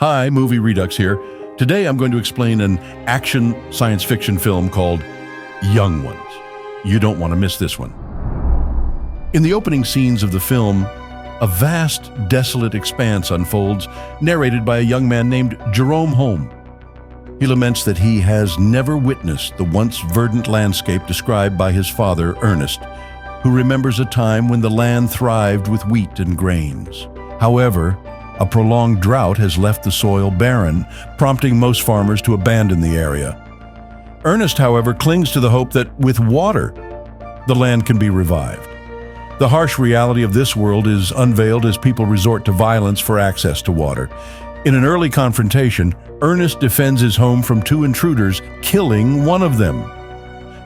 Hi, Movie Redux here. Today I'm going to explain an action science fiction film called Young Ones. You don't want to miss this one. In the opening scenes of the film, a vast, desolate expanse unfolds, narrated by a young man named Jerome Home. He laments that he has never witnessed the once verdant landscape described by his father, Ernest, who remembers a time when the land thrived with wheat and grains. However, a prolonged drought has left the soil barren, prompting most farmers to abandon the area. Ernest, however, clings to the hope that with water, the land can be revived. The harsh reality of this world is unveiled as people resort to violence for access to water. In an early confrontation, Ernest defends his home from two intruders, killing one of them.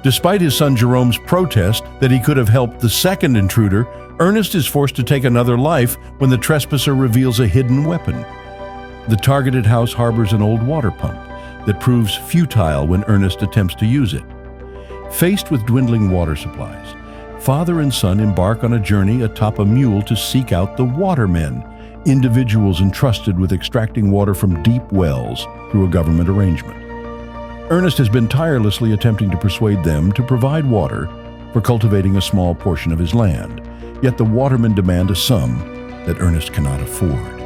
Despite his son Jerome's protest that he could have helped the second intruder, Ernest is forced to take another life when the trespasser reveals a hidden weapon. The targeted house harbors an old water pump that proves futile when Ernest attempts to use it. Faced with dwindling water supplies, father and son embark on a journey atop a mule to seek out the watermen, individuals entrusted with extracting water from deep wells through a government arrangement. Ernest has been tirelessly attempting to persuade them to provide water for cultivating a small portion of his land. Yet the watermen demand a sum that Ernest cannot afford.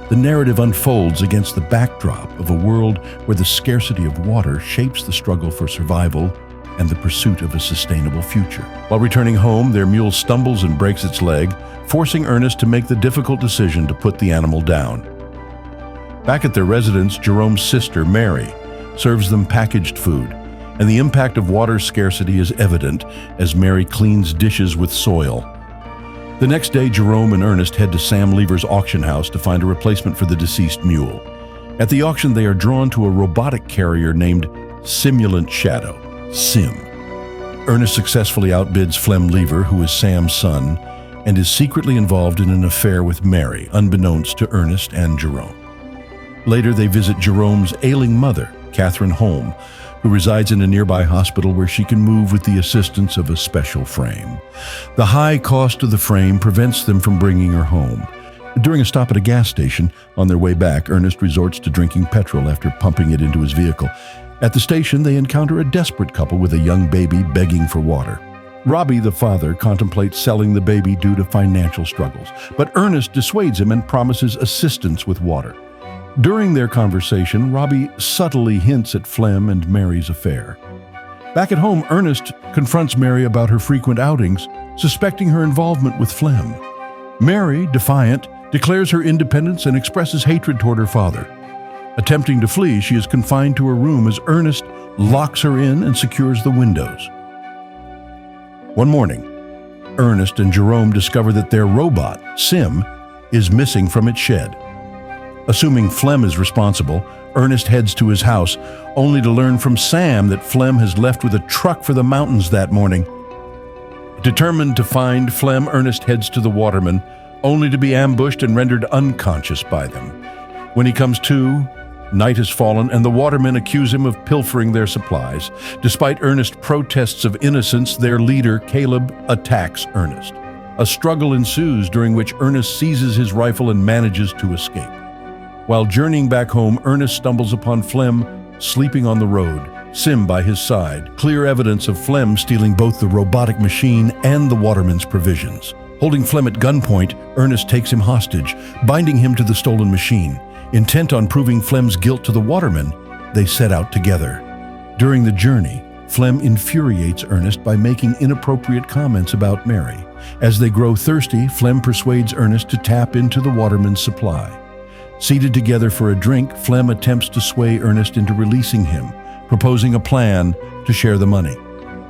The narrative unfolds against the backdrop of a world where the scarcity of water shapes the struggle for survival and the pursuit of a sustainable future. While returning home, their mule stumbles and breaks its leg, forcing Ernest to make the difficult decision to put the animal down. Back at their residence, Jerome's sister, Mary, serves them packaged food, and the impact of water scarcity is evident as Mary cleans dishes with soil. The next day, Jerome and Ernest head to Sam Lever's auction house to find a replacement for the deceased mule. At the auction, they are drawn to a robotic carrier named Simulant Shadow, Sim. Ernest successfully outbids Flem Lever, who is Sam's son, and is secretly involved in an affair with Mary, unbeknownst to Ernest and Jerome. Later, they visit Jerome's ailing mother, Catherine Holm, who resides in a nearby hospital where she can move with the assistance of a special frame. The high cost of the frame prevents them from bringing her home. During a stop at a gas station, on their way back, Ernest resorts to drinking petrol after pumping it into his vehicle. At the station, they encounter a desperate couple with a young baby begging for water. Robbie, the father, contemplates selling the baby due to financial struggles, but Ernest dissuades him and promises assistance with water. During their conversation, Robbie subtly hints at Flem and Mary's affair. Back at home, Ernest confronts Mary about her frequent outings, suspecting her involvement with Flem. Mary, defiant, declares her independence and expresses hatred toward her father. Attempting to flee, she is confined to her room as Ernest locks her in and secures the windows. One morning, Ernest and Jerome discover that their robot, Sim, is missing from its shed. Assuming Flem is responsible, Ernest heads to his house, only to learn from Sam that Flem has left with a truck for the mountains that morning. Determined to find Flem, Ernest heads to the watermen, only to be ambushed and rendered unconscious by them. When he comes to, night has fallen and the watermen accuse him of pilfering their supplies. Despite Ernest's protests of innocence, their leader, Caleb, attacks Ernest. A struggle ensues during which Ernest seizes his rifle and manages to escape. While journeying back home, Ernest stumbles upon Flem sleeping on the road, Sim by his side, clear evidence of Flem stealing both the robotic machine and the waterman's provisions. Holding Flem at gunpoint, Ernest takes him hostage, binding him to the stolen machine. Intent on proving Flem's guilt to the waterman, they set out together. During the journey, Flem infuriates Ernest by making inappropriate comments about Mary. As they grow thirsty, Flem persuades Ernest to tap into the waterman's supply. Seated together for a drink, Flem attempts to sway Ernest into releasing him, proposing a plan to share the money.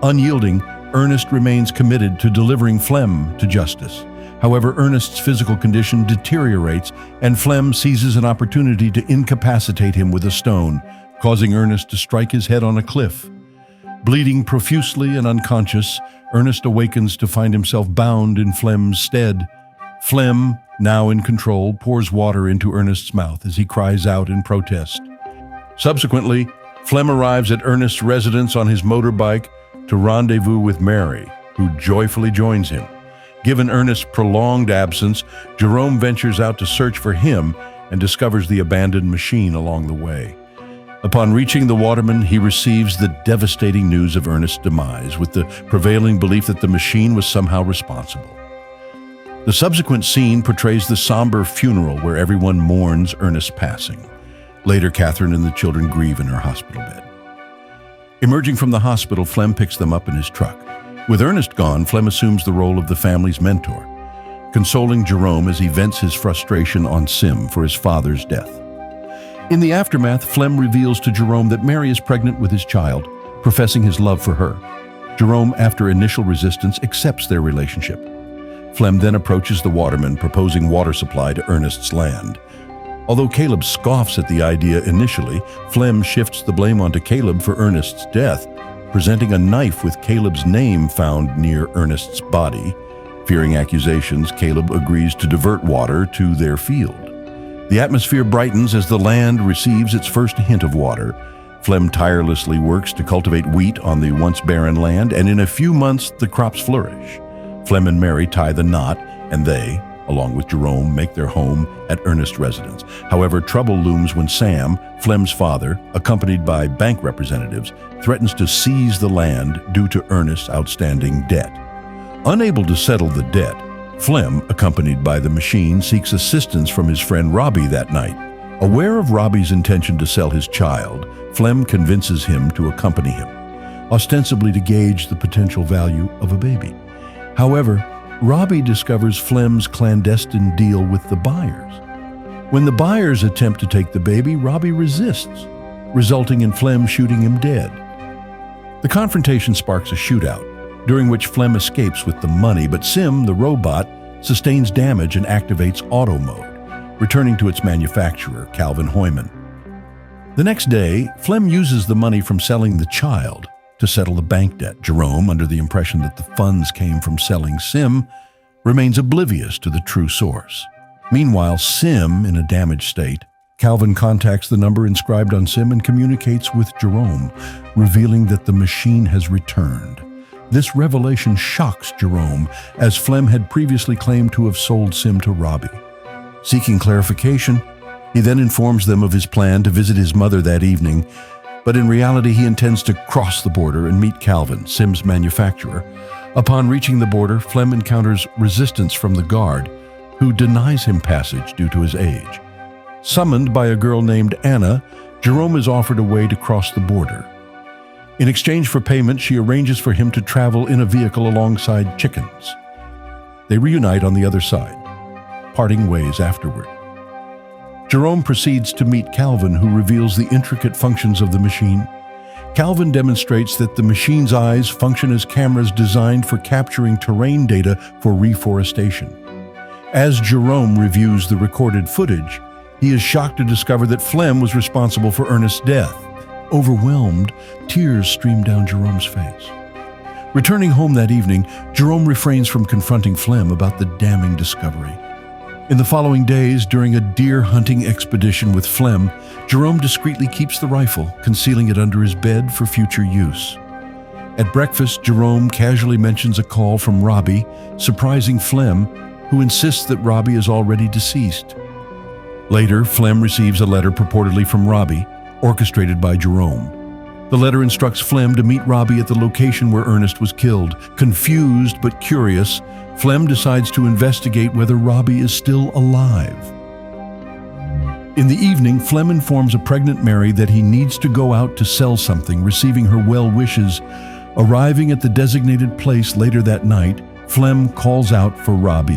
Unyielding, Ernest remains committed to delivering Flem to justice. However, Ernest's physical condition deteriorates, and Flem seizes an opportunity to incapacitate him with a stone, causing Ernest to strike his head on a cliff. Bleeding profusely and unconscious, Ernest awakens to find himself bound in Flem's stead. Flem, now in control, pours water into Ernest's mouth as he cries out in protest. Subsequently, Flem arrives at Ernest's residence on his motorbike to rendezvous with Mary, who joyfully joins him. Given Ernest's prolonged absence, Jerome ventures out to search for him and discovers the abandoned machine along the way. Upon reaching the waterman, he receives the devastating news of Ernest's demise, with the prevailing belief that the machine was somehow responsible. The subsequent scene portrays the somber funeral where everyone mourns Ernest's passing. Later, Catherine and the children grieve in her hospital bed. Emerging from the hospital, Flem picks them up in his truck. With Ernest gone, Flem assumes the role of the family's mentor, consoling Jerome as he vents his frustration on Sim for his father's death. In the aftermath, Flem reveals to Jerome that Mary is pregnant with his child, professing his love for her. Jerome, after initial resistance, accepts their relationship. Flem then approaches the waterman, proposing water supply to Ernest's land. Although Caleb scoffs at the idea initially, Flem shifts the blame onto Caleb for Ernest's death, presenting a knife with Caleb's name found near Ernest's body. Fearing accusations, Caleb agrees to divert water to their field. The atmosphere brightens as the land receives its first hint of water. Flem tirelessly works to cultivate wheat on the once barren land, and in a few months the crops flourish. Flem and Mary tie the knot, and they, along with Jerome, make their home at Ernest's residence. However, trouble looms when Sam, Flem's father, accompanied by bank representatives, threatens to seize the land due to Ernest's outstanding debt. Unable to settle the debt, Flem, accompanied by the machine, seeks assistance from his friend Robbie that night. Aware of Robbie's intention to sell his child, Flem convinces him to accompany him, ostensibly to gauge the potential value of a baby. However, Robbie discovers Flem's clandestine deal with the buyers. When the buyers attempt to take the baby, Robbie resists, resulting in Flem shooting him dead. The confrontation sparks a shootout, during which Flem escapes with the money, but Sim, the robot, sustains damage and activates auto mode, returning to its manufacturer, Calvin Hoyman. The next day, Flem uses the money from selling the child to settle the bank debt. Jerome, under the impression that the funds came from selling Sim, remains oblivious to the true source. Meanwhile, Sim, in a damaged state, Calvin contacts the number inscribed on Sim and communicates with Jerome, revealing that the machine has returned. This revelation shocks Jerome, as Flem had previously claimed to have sold Sim to Robbie. Seeking clarification, he then informs them of his plan to visit his mother that evening, but in reality he intends to cross the border and meet Calvin, Sim's manufacturer. Upon reaching the border, Flem encounters resistance from the guard, who denies him passage due to his age. Summoned by a girl named Anna, Jerome is offered a way to cross the border. In exchange for payment, she arranges for him to travel in a vehicle alongside chickens. They reunite on the other side, parting ways afterward. Jerome proceeds to meet Calvin, who reveals the intricate functions of the machine. Calvin demonstrates that the machine's eyes function as cameras designed for capturing terrain data for reforestation. As Jerome reviews the recorded footage, he is shocked to discover that Flem was responsible for Ernest's death. Overwhelmed, tears stream down Jerome's face. Returning home that evening, Jerome refrains from confronting Flem about the damning discovery. In the following days, during a deer hunting expedition with Flem, Jerome discreetly keeps the rifle, concealing it under his bed for future use. At breakfast, Jerome casually mentions a call from Robbie, surprising Flem, who insists that Robbie is already deceased. Later, Flem receives a letter purportedly from Robbie, orchestrated by Jerome. The letter instructs Flem to meet Robbie at the location where Ernest was killed. Confused but curious, Flem decides to investigate whether Robbie is still alive. In the evening, Flem informs a pregnant Mary that he needs to go out to sell something, receiving her well wishes. Arriving at the designated place later that night, Flem calls out for Robbie.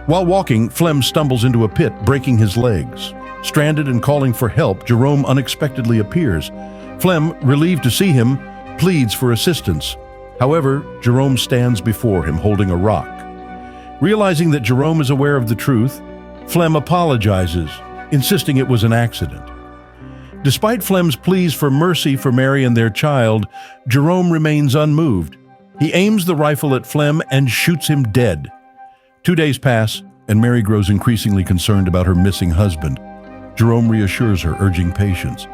While walking, Flem stumbles into a pit, breaking his legs. Stranded and calling for help, Jerome unexpectedly appears. Flem, relieved to see him, pleads for assistance. However, Jerome stands before him holding a rock. Realizing that Jerome is aware of the truth, Flem apologizes, insisting it was an accident. Despite Flem's pleas for mercy for Mary and their child, Jerome remains unmoved. He aims the rifle at Flem and shoots him dead. 2 days pass, and Mary grows increasingly concerned about her missing husband. Jerome reassures her, urging patience.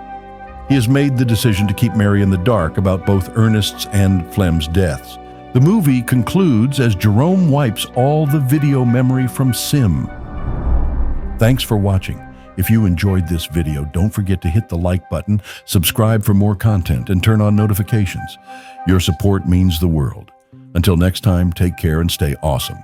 He has made the decision to keep Mary in the dark about both Ernest's and Flem's deaths. The movie concludes as Jerome wipes all the video memory from Sim. Thanks for watching. If you enjoyed this video, don't forget to hit the like button, subscribe for more content, and turn on notifications. Your support means the world. Until next time, take care and stay awesome.